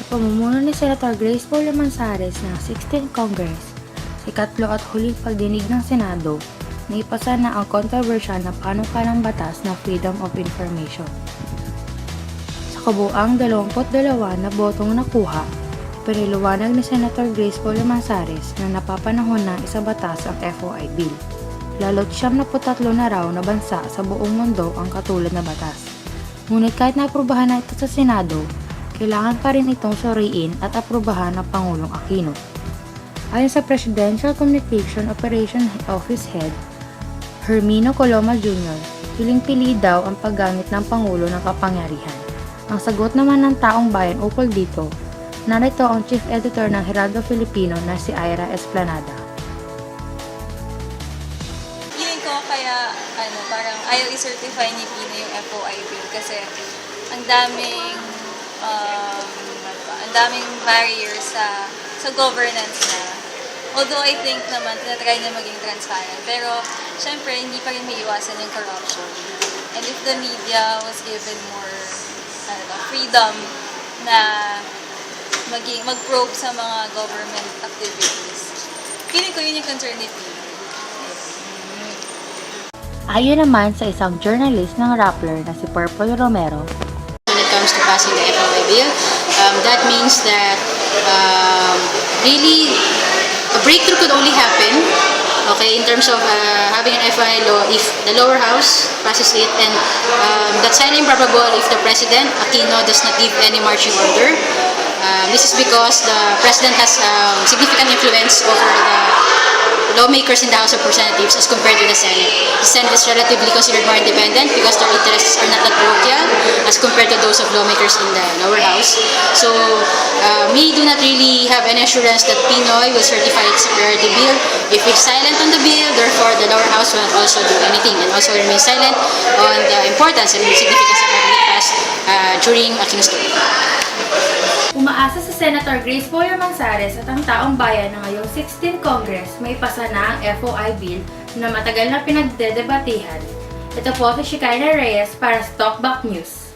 pamumuno ni Senator Grace Poe Manzares ng 16th Congress, ikatlo at huling pagdinig ng Senado, naipasa na ang kontrobersyal na panukalang batas na Freedom of Information. Sa kabuang 22 na botong nakuha, piniliwanag ni Senator Grace Poe Manzares na napapanahon na isang batas ang FOI Bill. Lalo't 73 na raw na bansa sa buong mundo ang katulad na batas. Ngunit kahit naaprubahan na ito sa Senado, kailangan pa rin itong suriin at aprubahan ng Pangulong Aquino. Ayon sa Presidential Communication Operation Office Head, Hermino Coloma Jr., piling-pili daw ang paggamit ng Pangulo ng kapangyarihan. Ang sagot naman ng taong bayan ukol dito, narito ang Chief Editor ng Heraldo Filipino na si Ira Esplanada. Feeling ko kaya parang ayaw i-certify ni Pino yung FOI bill kasi ang daming barriers sa governance na. Although I think naman, tinatry na maging transparent. Pero, syempre, hindi pa rin may iwasan yung corruption. And if the media was given more freedom na mag-probe sa mga government activities, feeling ko yun yung concern ni Pino. Ayon naman sa isang journalist ng Rappler na si Purple Romero, when it comes to passing the FOI bill, that means that really a breakthrough could only happen, okay, in terms of having an FOI law if the lower house passes it, and that's highly improbable if the President, Aquino, does not give any marching order. This is because the President has significant influence over the lawmakers in the House of Representatives as compared to the Senate. The Senate is relatively considered more independent because their interests are not that parochial as compared to those of lawmakers in the lower house. So we do not really have any assurance that Pinoy will certify its priority bill. If it's silent on the bill, therefore the lower house will not also do anything and also remain silent on the importance and significance of having it passed during Aquino's term. umaasa sa Senator Grace Poe Manzares at ang taong bayan na ngayong 16th Congress may pasa na ang FOI Bill na matagal na pinagdedebatehan. Ito po si Shekinah Reyes para sa Talkback News.